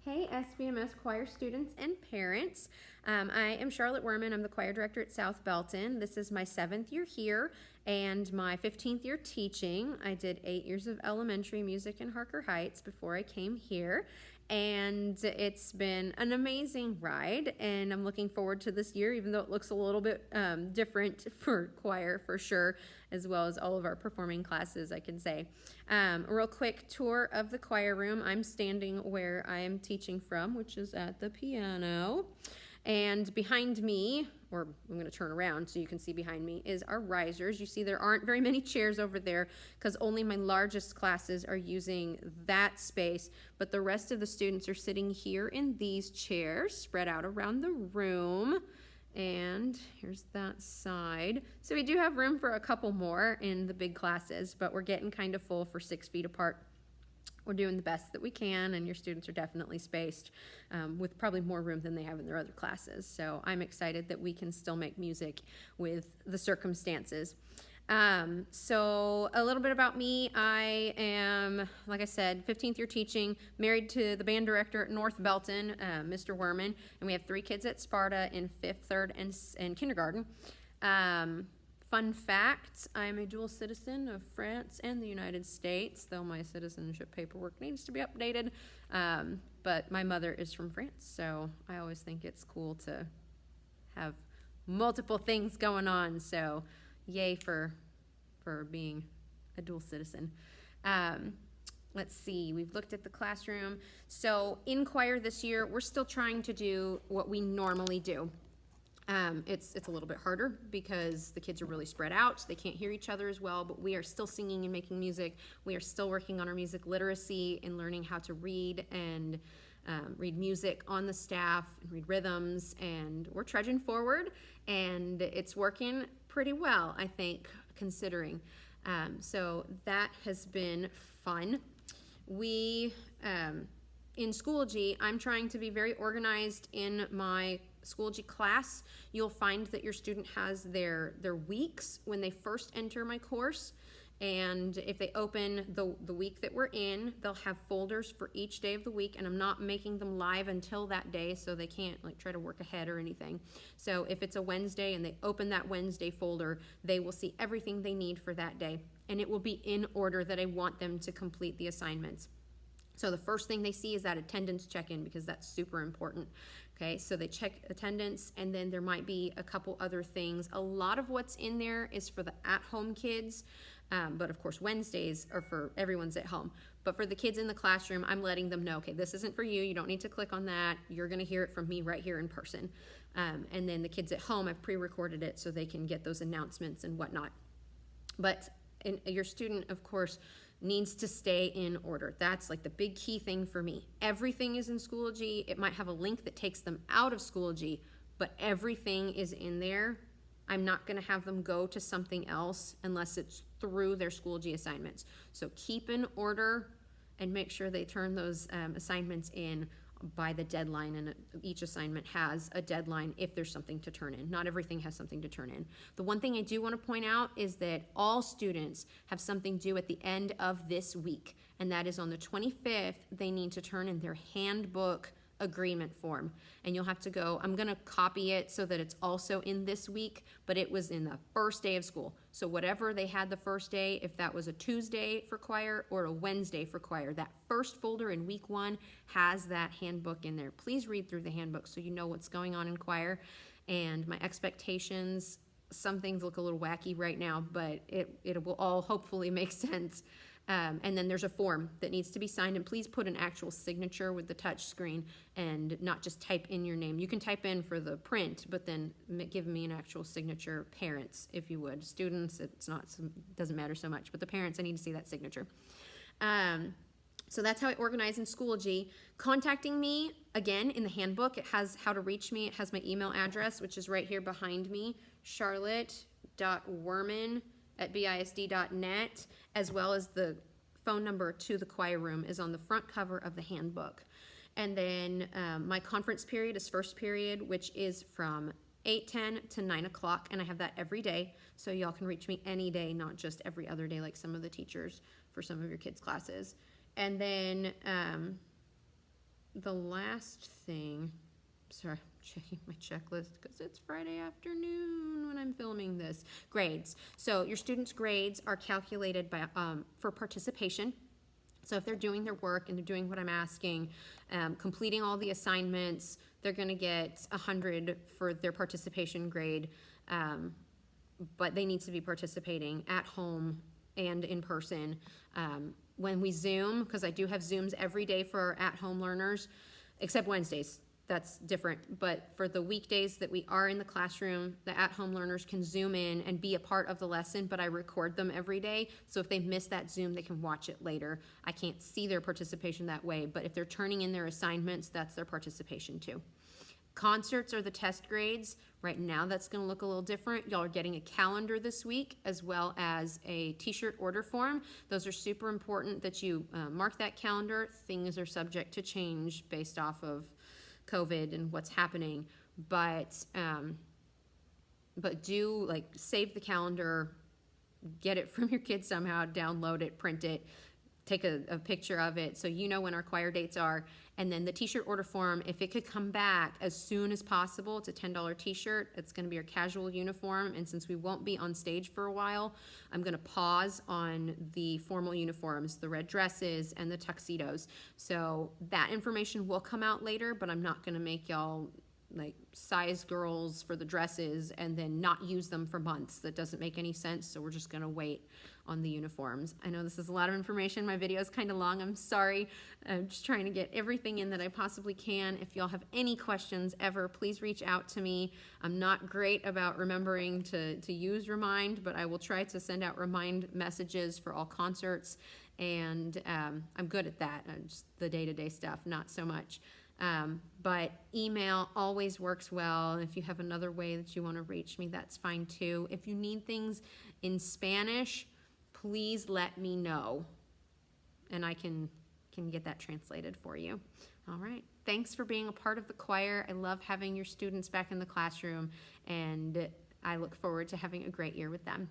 Hey, SBMS choir students and parents. I am Charlotte Wurman. I'm the choir director at South Belton. This is my 7th year here and my 15th year teaching. I did 8 years of elementary music in Harker Heights before I came here, and it's been an amazing ride, and I'm looking forward to this year, even though it looks a little bit different for choir for sure, as well as all of our performing classes, I can say. A real quick tour of the choir room. I'm standing where I am teaching from, which is at the piano. And behind me, or I'm going to turn around so you can see behind me, is our risers. You see there aren't very many chairs over there because only my largest classes are using that space, but the rest of the students are sitting here in these chairs spread out around the room. And here's that side. So we do have room for a couple more in the big classes, but we're getting kind of full for 6 feet apart. We're doing the best that we can, and your students are definitely spaced with probably more room than they have in their other classes. So I'm excited that we can still make music with the circumstances. So a little bit about me. I am, like I said, 15th year teaching, married to the band director at North Belton, Mr. Wurman, and we have 3 kids at Sparta in 5th, 3rd, and kindergarten. Fun fact, I'm a dual citizen of France and the United States, though my citizenship paperwork needs to be updated. But my mother is from France, so I always think it's cool to have multiple things going on. So yay for being a dual citizen. Let's see, we've looked at the classroom. So in choir this year, we're still trying to do what we normally do. It's a little bit harder because the kids are really spread out. They can't hear each other as well, but we are still singing and making music. We are still working on our music literacy and learning how to read and read music on the staff and read rhythms, and we're trudging forward, and it's working pretty well, I think, considering. So that has been fun. We, in Schoology, I'm trying to be very organized in my Schoology class. You'll find that your student has their weeks when they first enter my course, and if they open the week that we're in, they'll have folders for each day of the week, and I'm not making them live until that day, so they can't like try to work ahead or anything. So if it's a Wednesday and they open that Wednesday folder, they will see everything they need for that day, and it will be in order that I want them to complete the assignments. So the first thing they see is that attendance check-in, because that's super important. Okay, so they check attendance, and then there might be a couple other things. A lot of what's in there is for the at-home kids, but of course Wednesdays are for everyone's at home. But for the kids in the classroom, I'm letting them know, okay, this isn't for you. You don't need to click on that. You're going to hear it from me right here in person. And then the kids at home, I've pre-recorded it so they can get those announcements and whatnot. But your student, of course, needs to stay in order. That's like the big key thing for me. Everything is in Schoology. It might have a link that takes them out of Schoology, but everything is in there. I'm not going to have them go to something else unless it's through their Schoology assignments. So keep in order and make sure they turn those assignments in by the deadline, and each assignment has a deadline if there's something to turn in. Not everything has something to turn in. The one thing I do want to point out is that all students have something due at the end of this week, and that is on the 25th. They need to turn in their handbook agreement form, and you'll have to go, I'm going to copy it so that it's also in this week, but it was in the first day of school. So whatever they had the first day, if that was a Tuesday for choir or a Wednesday for choir, that first folder in week 1 has that handbook in there. Please read through the handbook so you know what's going on in choir. And my expectations, some things look a little wacky right now, but it will all hopefully make sense. And then there's a form that needs to be signed, and please put an actual signature with the touch screen and not just type in your name. You can type in for the print, but then give me an actual signature. Parents, if you would. Students, doesn't matter so much, but the parents, I need to see that signature. So that's how I organize in Schoology. Contacting me, again, in the handbook, it has how to reach me. It has my email address, which is right here behind me, charlotte.wurman@bisd.net, as well as the phone number to the choir room is on the front cover of the handbook. And then my conference period is first period, which is from 8:10 to 9 o'clock, and I have that every day, so y'all can reach me any day, not just every other day like some of the teachers for some of your kids' classes. And then the last thing, sorry, I'm checking my checklist because it's Friday afternoon when I'm filming this. Grades. So your students' grades are calculated by for participation. So if they're doing their work and they're doing what I'm asking, completing all the assignments, they're going to get 100 for their participation grade, but they need to be participating at home and in person. When we Zoom, because I do have Zooms every day for our at-home learners, except Wednesdays. That's different. But for the weekdays that we are in the classroom, the at-home learners can Zoom in and be a part of the lesson, but I record them every day. So if they miss that Zoom, they can watch it later. I can't see their participation that way, but if they're turning in their assignments, that's their participation too. Concerts are the test grades. Right now that's going to look a little different. Y'all are getting a calendar this week as well as a t-shirt order form. Those are super important that you mark that calendar. Things are subject to change based off of COVID and what's happening, but do like save the calendar, get it from your kids somehow, download it, print it, take a picture of it so you know when our choir dates are. And then the t-shirt order form, if it could come back as soon as possible, it's a $10 t-shirt. It's going to be our casual uniform, and since we won't be on stage for a while, I'm going to pause on the formal uniforms, the red dresses and the tuxedos. So that information will come out later, but I'm not going to make y'all like size girls for the dresses and then not use them for months. That doesn't make any sense, so we're just going to wait on the uniforms. I know this is a lot of information. My video is kind of long. I'm sorry. I'm just trying to get everything in that I possibly can. If y'all have any questions ever, please reach out to me. I'm not great about remembering to use Remind, but I will try to send out Remind messages for all concerts, and I'm good at that. Just the day-to-day stuff, not so much. But email always works well. If you have another way that you want to reach me, that's fine too. If you need things in Spanish, please let me know, and I can get that translated for you. All right. Thanks for being a part of the choir. I love having your students back in the classroom, and I look forward to having a great year with them.